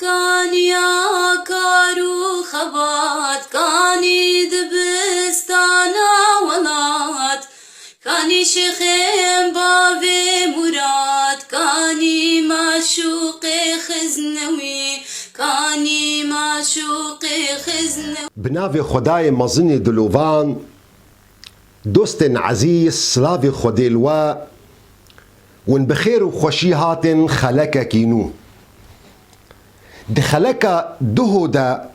كاني عكارو خبات كاني دبستانا ولات كاني شيخين بابي مراد كاني معشوق خزنوي كاني معشوق خزنوي. بنافي خداي مزني دلوفان دوستن عزيز سلافي خديلوا ون بخير وخوشي هاتن خلقا كينو دخلقا دهودا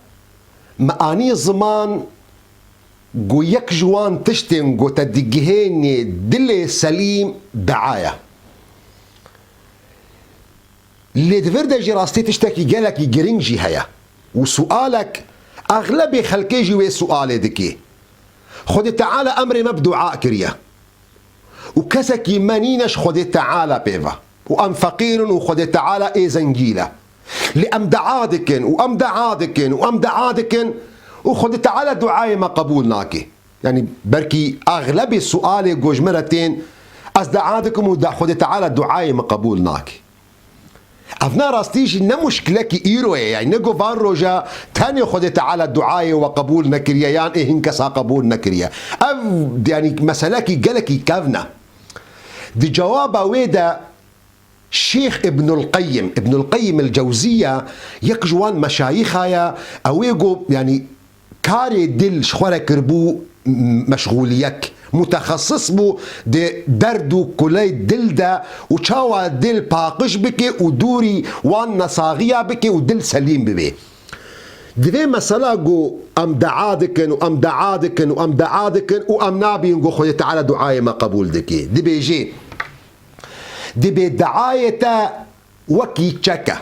ماني زمان جو يك جوان تشتن جو تدقهيني دلي سليم دعاية اللي دفردا جراستي تشتكي جالك جرينجي هيا وسؤالك اغلبي خلقي جوي سؤالي دكي خد تعالى امري مبدعاء كريا وكسكي مانينش خد تعالى بيفا وام فقير وخد تعالى اي زنجيله لأم دعادكن وأم دعادكن وأم دعادكن وخد تعالى دعاء ما قبولناكي يعني بركي أغلب السؤال جوج مرتين أز دعادكم وخد تعالى دعاء ما قبولناكي أفنا راستيش نمشكلة كي إيروه يعني نقو فان روجا تاني خد تعالى دعاء وقبول نكريا يعني إيه هنكسا قبول نكريا أف يعني مسألة كي قالكي كافنا دي جوابا ويدا الشيخ ابن القيم الجوزية يقجوان مشايخها أويقو يعني كاري دل شخورة كربو مشغوليك متخصص بو دي دردو كلي دل دا وشاوا دل باقش بكي ودوري وان نصاغية بكي ودل سليم ببي دي مسألة جو أم دعادكن وأم دعادكن وأم دعادكن وأم نابي نقو خذي تعالى دعاية ما قبول دكي دي بيجي دي بدعاية وكي تشكا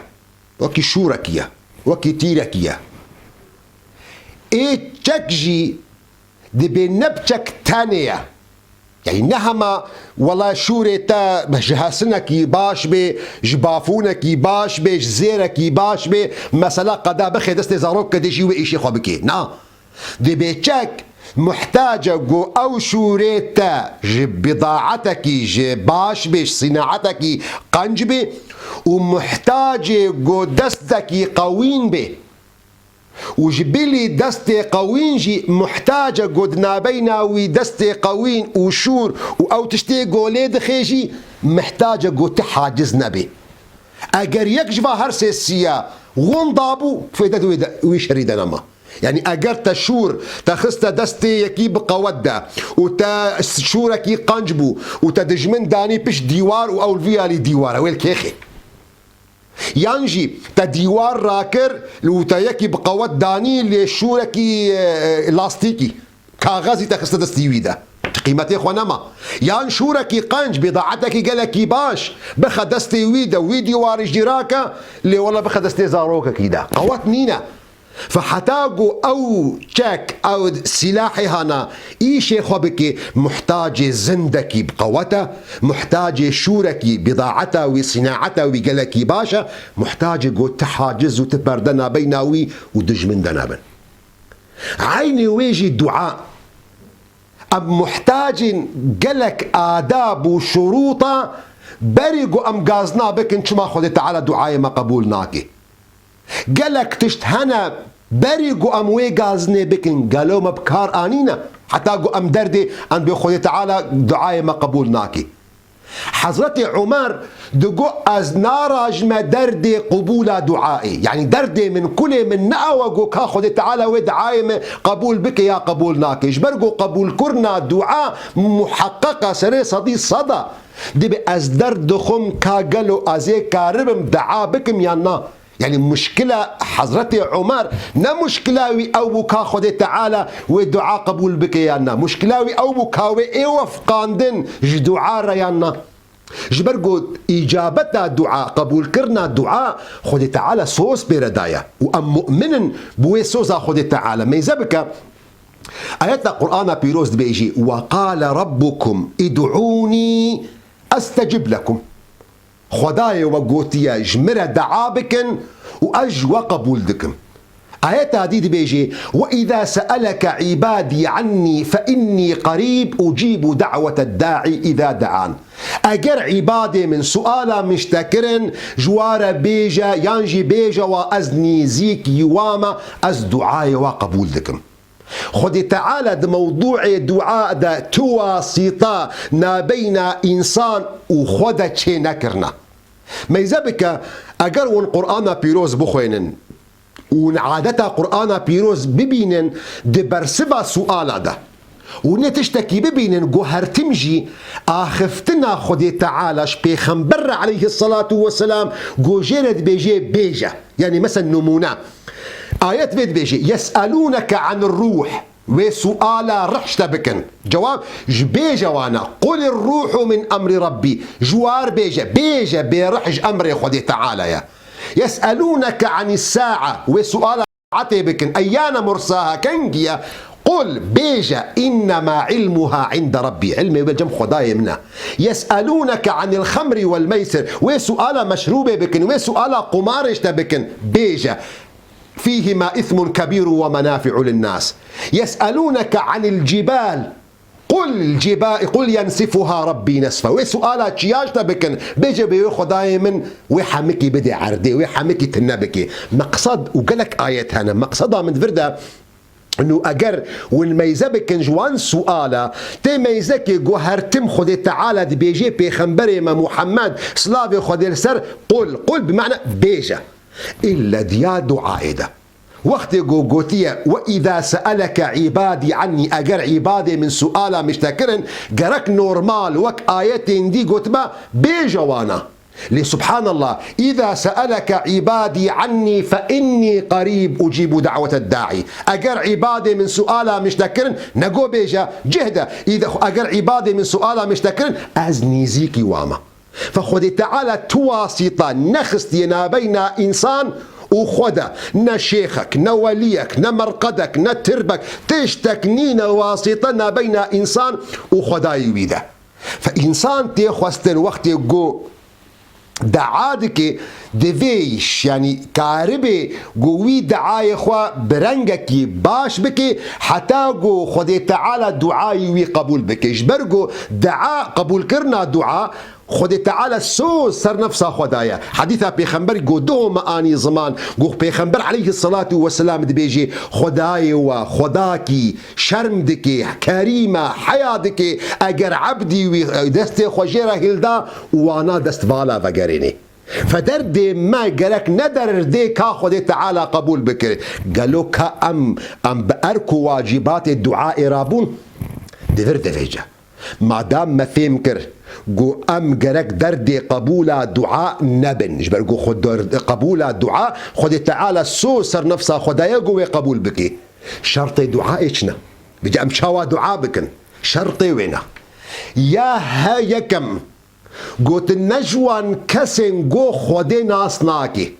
وكي شوركية وكي تيركية ايه تشكجي دي بنبتشك تانية يعني نهما والله شورتا جهاسنكي باش بي جبافونكي باش بي جزيركي باش بي مثلا قدا بخي دستي زاروك ديجي وإيشي خوبكي نا دي بيتشك محتاجة جو أو شوريتا بضاعتك باش بيش صناعتك قنجبي ومحتاجة جو دستك قوين بي وجبلي دستي قوين جي محتاجة جو دنابينا ودستي قوين وشور أو تشتي جو ليد خيجي محتاجة جو تحاجز نبي أجر يكجفا هرسيسيا غنضابو فيدا ويشريدا نما يعني اگر تشور تخست دستي يكيب قودة وتا شورك يقنجبو وتدجمن داني بش ديوار او الفيا لي ديوار ويل كيخي ينجي تديوار راكر وتا يكيب قود داني لشورك لاستيكي كاغازي تخست دستي ويدا قيمتي خونما يان شورك قنج بضاعتك قالك باش بخ دستي ويدا ويديوار جراكا اللي والله بخ دستي زاروكا كيدا قوات نينا فحتاجو او تشك او سلاحي هنا ايشي خبكي محتاج زندكي بقوته محتاج شوركي بضاعته وصناعته وقالكي باشا محتاج جو تحاجز وتبردنا بيناوي ودج من دنابن عيني ويجي الدعاء اب محتاج قالك آداب وشروطه بريقو ام قازنا بك انت ما خذ تعالى دعاء ما قبولناكي قالك تشتهنا بريقو ام وي غازني بكن قالوا ما بكار انينا حتى قو ام دردي ان بيخوي تعالى دعاء ما قبولناكي حضرتي عمر دقو از ناراج ما دردي قبول دعائي يعني دردي من كل من نأوغو كاخذ تعالى ودعاء قبول بك يا قبولناكي جبرقو قبول كرنا دعاء محققة سري صدي صدى دي از درد خم كاقلو ازي كاربم دعاء بكم يانا يعني مشكلة حضرتي عمر نا مشكلاوي أو بكا خد تعالى ودعاء قبول بك يانا مشكلاوي أو بكاوي إيوف قاندن جدعاء ريانا جبرقو إجابتنا دعاء قبول كرنا دعاء خد تعالى صوص بردايا وأم مؤمن بوي صوصا خد تعالى ما يزبك آيات القرآن بيروز بيجي وقال ربكم ادعوني أستجب لكم خداي وقوتيا جمرة دعابكن وأج وقبول دكم آيات هذه بيجي وإذا سألك عبادي عني فإني قريب أجيب دعوة الداعي إذا دعان اگر عباده من سؤالا مشتكرن جوار بيجا يانجي بيجا واز نيزيك يواما از دعاء وقبول دكم. خد تعالى ده موضوع دعاء ده تواسطة ما بين إنسان وخدا چه نكرنا. ما يزبك أجر ون قرآن بيروز بخوينن ونعادتا قرآن بيروز ببينن ده برسبا سؤال ده ونتشتكي ببينن جوهر تمجي آخفتنا خدي تعالى بيخنبر عليه الصلاة والسلام جو جيرد بيجي بيجا. يعني مثلا نمونا آيات بيت بيجي يسألونك عن الروح وسؤال رحشت بكن جواب بيجا وانا قل الروح من أمر ربي جوار بيجا بيرحج أمر خدي تعالى يا. يسألونك عن الساعة وسؤال عتي بكن أيان مرساها كنجيا قل بيجا إنما علمها عند ربي علمي بالجم خداي منا. يسألونك عن الخمر والميسر وسؤال مشروبة بكن وسؤال قمارش تبكن بيجا فيهما إثم كبير ومنافع للناس. يسألونك عن الجبال قل ينسفها ربي نسفا وسؤالات شياج تبكن بيجي بيخو دايما ويحمكي بدي عردي ويحمكي تنبكي. مقصد وقالك آيات هنا مقصدها من فرده انه اجر والميزبك جوان سؤاله تميزك جوهر تم خدي تعالى دي بيجي بيخنبري ما محمد سلافي خدي السر قل بمعنى بيجا الا ديا دعاء ده وقت جوتية وإذا سألك عبادي عني أجر عبادي من سؤاله مشتكرن جرك نورمال وك آياتين دي قتبة بيجوانا لسبحان الله إذا سألك عبادي عني فإني قريب أجيب دعوة الداعي. أجر عبادي من سؤاله مشتكرن نقو بيجا جهدة إذا أجر عبادي من سؤاله مشتكرن أزنيزيكي واما. فخذ تعالى تواسطة نخستينا بين إنسان وخدا نا شيخك نا وليك نا مرقدك نا تربك تشتكنين واسطنا بين إنسان وخدا يويده. فإنسان تيخوستن وقت يقو دعادك دفيش يعني كاربي قوي دعاي خوا برنجك باش بكي حتى قو خدي تعالى دعاي وي قبول بكي جبرقو دعاء قبول كرنا دعاء خدي تعالى سو سر نفسها خدايا. حديثها بيخنبر قدوه مآني زمان قو بيخنبر عليه الصلاة والسلام دي بيجي خداي وخداكي شرمدكي كريمة حياتكي اگر عبدي دستي خوشيرا هلدا وانا دست بالا فقريني فدرد ما قالك ندر دي كا خدي تعالى قبول بكري قالوا كأم بأركو واجبات الدعاء رابون دي فرد فيجا ما دام ما فهمكر قو أم جرك دردي قبول دعاء نبن جبر قو خد قبول دعاء خدي تعالى سو سر نفسها خدايا قوي قبول بكي شرطي دعاء إيشنا بيجي أم شاوا دعاء بكن شرطي وينا يا هايكم قوت النجوان كسن قو خدي ناسناكي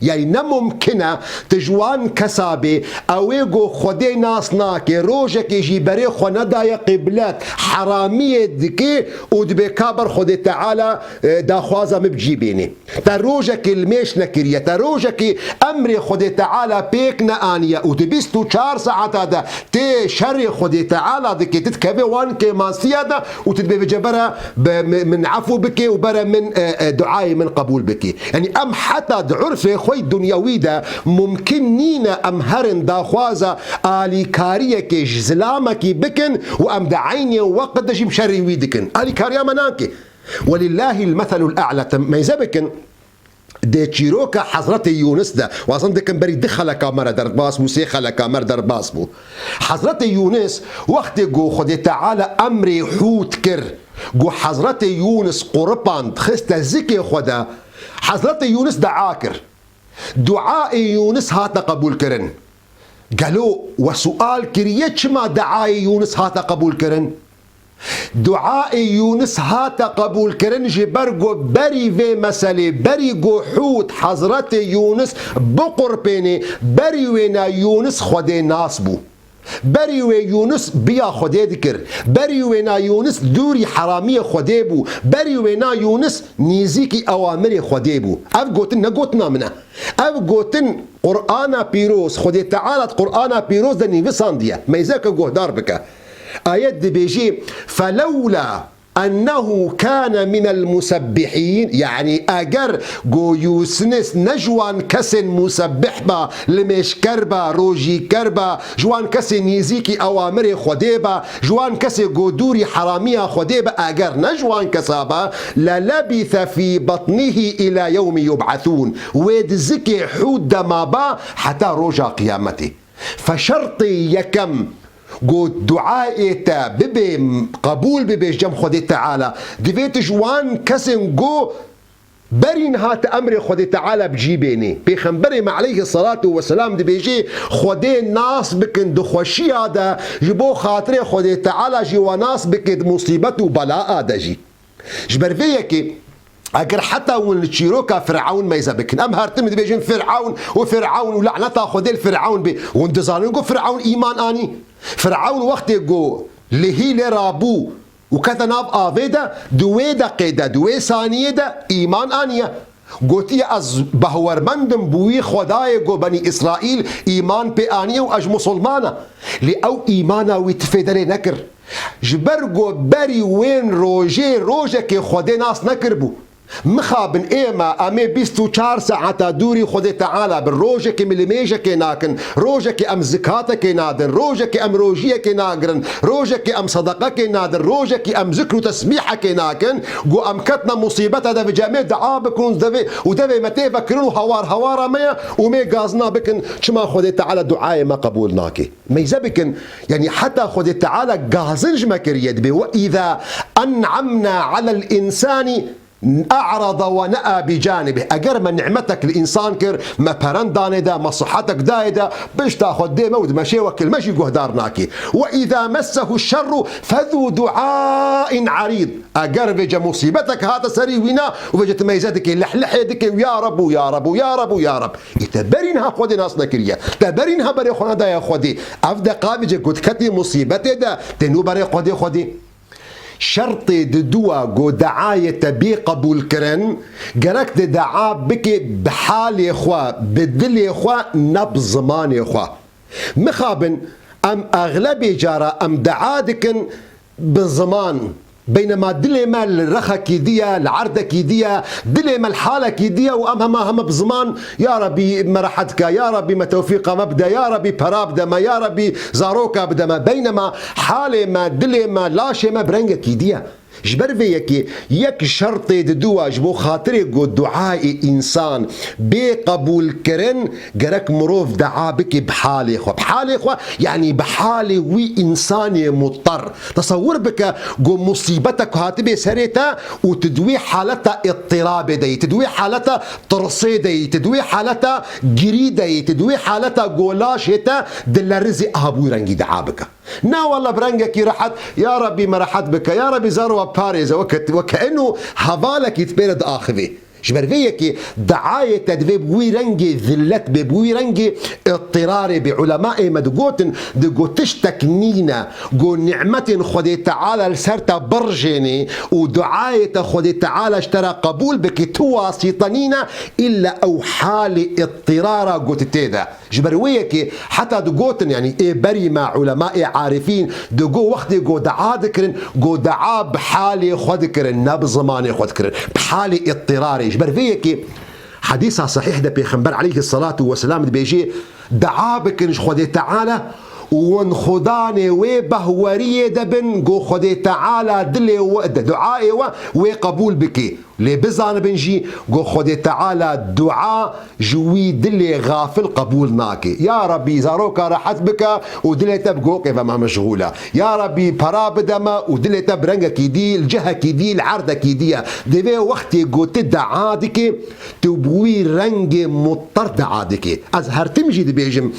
يعني نممكنه تجوان كسابي اويغو خدي ناسناكي روجك يجي بري خو ندايا قبلات حراميه دكي ودبي كابر خدي تعالى داخوازه مبجيبيني تروجك الميش نكريه تروجك امري خدي تعالى بيكنا انيا ودبستو 4 ساعات هذا تي شري خدي تعالى دكي تتكبي وان كمان سياده وتدبي بجبرها من عفو بكي وبرا من دعاء من قبول بكي. يعني ام حتى عرفي خوي دنيوي ده ممكن نينا امهرن داخوازا آلي كارية كي جزلامكي بكن وام دعيني وقت دجي مشري ويدكن آلي كاريا مناكي. ولله المثل الأعلى ما يزبكن دي تشيروكا حضرت يونس ده واصلا ده كان بري دخل كاميرا درباس موسيقى كاميرا درباس بو حضرت يونس وقت جو خدي تعالى امري حوت كر جو حضرت يونس قربان خست زكي خدا حضرت يونس دعاكر دعاء يونس هات قبول كرن قالوا وسؤال كريتش ما دعاء يونس هات قبول كرن دعاء يونس هات قبول كرن جبرقو بري في مسألة بريقو حوت حضرت يونس بقربيني بري وينا يونس خدي ناسبو بري وي يونس بيا خدي ذكر بري وينا يونس دوري حرامية خدي بو بري وينا يونس نيزيكي أوامري خدي بو أف قوتن نقوتنا منه أف قوتن قرآن بيروس خدي تعالى قرآن بيروس دني في صاندية ما يزاك قوه دار بك آيات دي بيجي فلولا أنه كان من المسبحين، يعني أجر جو يوسنس نجوان كسن مسبح با لمش كربا روجي كربا جوان كسن يزيكي أوامر خديبا جوان كسن قدوري حرامية خديبا أجر نجوان كسابا للبث في بطنه إلى يوم يبعثون ويدزكي حود دمابا حتى رجع قيامته. فشرطي يكم قد دعائتا ببي قبول ببي جم خدي تعالى دفيت جوان كسن جو برين هات أمر خدي تعالى بجيبيني بيخنبري عليه الصلاة والسلام دي بيجي خدي ناس بكن دخوشي هذا جبو خاطري خدي تعالى جوا ناس بكن مصيبة وبلاء دجي جبر فيكي اگر حتى ونشيروكا فرعون ما يزبكن ام هرتم دي بيجين فرعون ولعنتا خدي الفرعون بي وندزانين جو فرعون ايمان اني فرعون وقت جو لهي لرابو وكذا ناب آفيدا دويدا قيدا دوي ثانية دا إيمان آنية قوتي از بهورمندم بوي خداي جو بني إسرائيل إيمان بي آنية واج مسلمانة لأو إيمانا ويتفيدري نكر جبرگو بري وين روجه كي خدي ناس نكربو مخابن ايما امي 24 ساعة دوري خدي تعالى بالروجة كي ملميجة كي ناكن روجة كي ام زكاة كي نادن روجة كي ام روجية كي ناقرن روجة كي ام صدقة كي نادن روجة كي ام ذكر وتسبيحة كي ناكن قو ام كتنا مصيبتها دا في جامع دعابكن ودفي متى فكرون هوار ميا ومي غازنا بكن شما خدي تعالى دعاء ما قبولناكي ميزا بكن يعني حتى خدي تعالى غازنج مكريد بي واذا انعمنا على الانسان أعرض ونأى بجانبه أجر من نعمتك الإنسان كر ما برندان دا ما صحتك دايدا باش تاخذ دي مود ماشي وكل ماشي قهدارناكي وإذا مسه الشر فذو دعاء عريض أجر بيجا مصيبتك هذا سري وينا وفجت ميزاتك لحلح يدك ويا رب ويا رب ويا رب ويا رب يتبرينها خودي ناس نكريا تبرينها بري خونا دا يا خودي أفدا قابجة قد كتي مصيبتي دا تنو بري خودي شرطي دوا جو دعاية بي قبول كرن جرك دعاء بك بحال يا اخوا بدل يا اخوا نبض زمان يا اخوا مخابن ام اغلبي جارة ام دعادكن بالزمان بينما دلما الرخا كيدية العردة كيدية دلما الحالة كيدية وأمها هم بزمان يا ربي مرحتك يا ربي ما توفيق مبدا يا ربي برابدا ما يا ربي زاروكا بدا ما بينما حالة ما دلما لاشي ما برنجة كيدية جبر فيكي يك شرطي دوا جبو خاطري قو دعاء انسان بقبول كرن جرك مروف دعاء بك بحالي خو بحالي خو يعني بحالي وي انسان مضطر تصور بك قو مصيبتك هاتبي سريتا وتدوي حالتها اضطراب دي تدوي حالتها ترصيدي تدوي حالتها جريدي تدوي حالتها قولاشتا دل رزق ابوي رنجي دعاء بك نا والله برنجك رحت يا ربي ما رحت بك يا ربي زاروا باريس وكأنه هفالك يتبرد آخذي جبر فيكي دعاية تدفي بوي رنجي ذلت بوي رنجي اضطراري بعلماء مدقوتن دقوتش تكنينا قو نعمة خدي تعالى لسرتا برجيني ودعاية خدي تعالى اشترى قبول بك تواسطنينا إلا أو حال اضطرارا قوت تيدا جبر ويكي حتى دقوتن يعني ايه بري مع علماء عارفين دقو وقت قو دعا ذكرن قو دعا بحالي خدكرن ناب زماني خدكرن بحالي اضطراري جبر فيكي حديثها صحيح ده بيخنبر عليه الصلاة والسلام ده بيجي دعا بكنش خدي تعالى ون خداني وبهوريه دبن جو خدي تعالى دلي وقت دعائي وقبول بكي لي بزان بنجي جو خدي تعالى دعاء جوي دلي غافل قبول ناكي يا ربي زاروكا راحت بك ودلي تبقو كيف ما مشغولة يا ربي براب دما ودلي تبرنجا كيدي الجهة كيدي العردة كيدية دي وقتي جو تدعادك تبوي رنج مضطر دعادك أزهر تمجي دي بيجم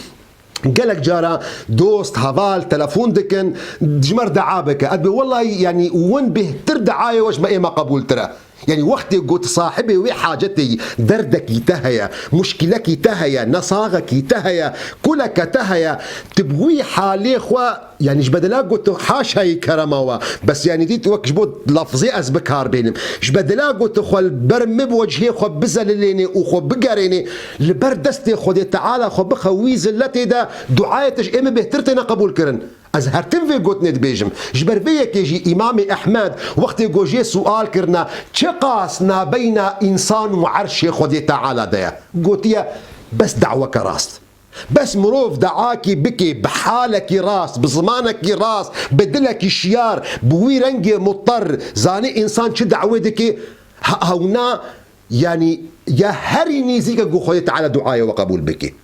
قالك جارة دوست هفال تلفون دكن جمر دعابك أدبي والله يعني وين به تردعاية واش ما قبول ترى يعني وقت قلت صاحبي وحاجتي دردك يتهيا مشكلك يتهيا نصاغك يتهيا كلك تهيا تبغي حالي خوا يعني جبدلا قلت حاشا كرموا بس يعني دي توكجبود لفظي ازبكار بينهم جبدلا قلت خو البرم بوجهي خو بزلليني وخو بقريني البردستي خو تعالى خو بخوي زلتي دا دعايتش ام بهترتنا قبول كرن از هرتم في قوت ندبيجم جبر بيك يجي إمام أحمد وقت يجي سؤال كرنا چقاس بين إنسان وعرش خدي تعالى ده قوتيا بس دعوة راست بس مروف دعاكي بكي بحالك راس بزمانك راس بدلك شيار بوي رنجي مضطر زاني إنسان چه دعوتك هونا يعني يا هري نيزيك قو خدي تعالى دعاية وقبول بكي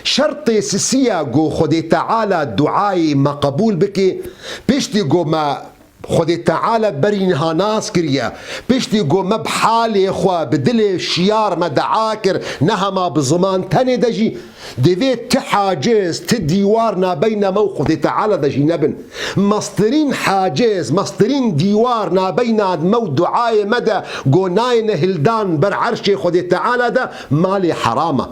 شرط سسيا قو خدي تعالى دعاي ما قبول بكي بيشتي قو ما خدي تعالى برينها ناس كريا بيشتي قو ما بحالي خوا بدل شيار ما دعاكر نهما بزمان تاني دجي ديفيت تحاجز تديوارنا بين مو خدي تعالى دجي نبن مصدرين حاجز مصدرين ديوارنا بين مو دعاي مدى قو ناين هلدان بر عرشي خدي تعالى ده مالي حرامه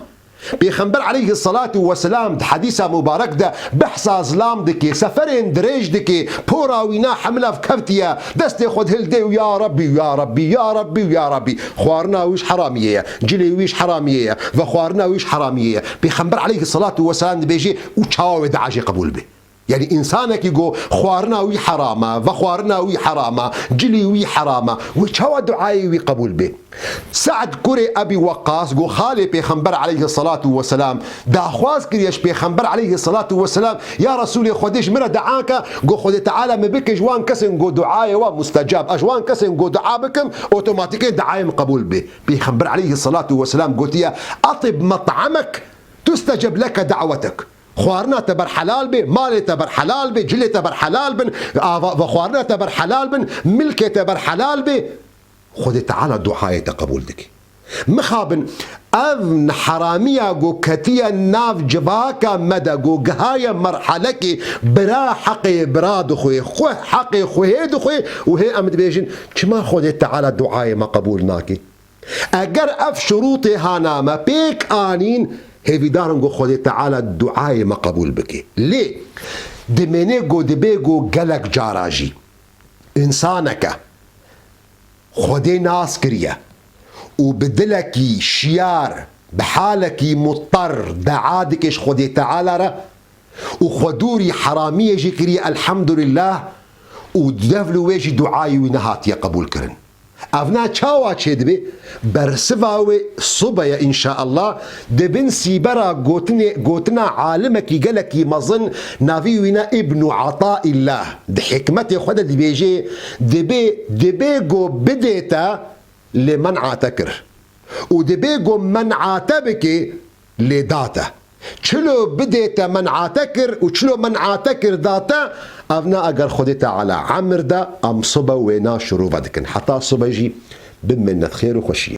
بيخنبر عليه الصلاة والسلام حديثة مبارك ده بحثا ظلام دكي سفرين دريج دكي بورا وينا حملة في كفتية دستي خد هلدي ويا ربي يا ربي يا ربي يا ربي خوارنا ويش حرامية جلي ويش حرامية وخوارنا ويش حرامية بيخنبر عليه الصلاة والسلام بيجي وشاوي دعاجي قبول به يعني إنسانك يقول خوارنا وي حرامة وخوارنا وي حرامة جلي وي حرامة وشوا دعائي وي قبول به سعد كري أبي وقاص قو خالي بيخنبر عليه الصلاة والسلام دا خواز كريش بيخنبر عليه الصلاة والسلام يا رسولي خديش مرة دعاك قو خدي تعالى مبك جوان كسن قو دعائي ومستجاب أجوان كسن قو دعا بكم أوتوماتيكي دعائي مقبول به بيخنبر عليه الصلاة والسلام قلت يا أطب مطعمك تستجب لك دعوتك خوارنا تبر حلال به مالي تبر حلال به جلي تبر حلال بن وخوارنا تبر حلال بن ملكي تبر حلال به خذ تعالى دعاية قبول دك مخابن أذن حرامية جو كتيا ناف جباكا مدى جو جهاية مرحلكي برا حقي براد خوي خو حقي خويد خوي وهي أمد بيجن كما خذ تعالى دعاية ما قبول ناكي أجر أف شروطي هانا ما بيك آنين هيفي دارن قو خدي تعالى الدعاء ما قبول بكي ليه دميني قو دبي قو قلق جاراجي إنسانك خدي ناس كريا وبدلكي شيار بحالكي مضطر دعادكش خدي تعالى را وخدوري حرامية جي كريا الحمد لله ودفلو ويجي دعاي ونهات يا قبول كرن افنا چاوا چه دبي برسواوي صبايا ان شاء الله دبن سيبرا قوتنا عالمكي قالكي مظن نافيونا ابن عطاء الله دي حكمتي خدا دي بيجي دبي قو بديتا لمن عاتكر ودبي قو من عاتبكي لداتا چلو بديتا من عاتكر وچلو من عاتكر داتا افنا اگر خديتا على عمر دا ام صبا وينا شروع بدكن حتى صبا يجي بمنة خير وخشية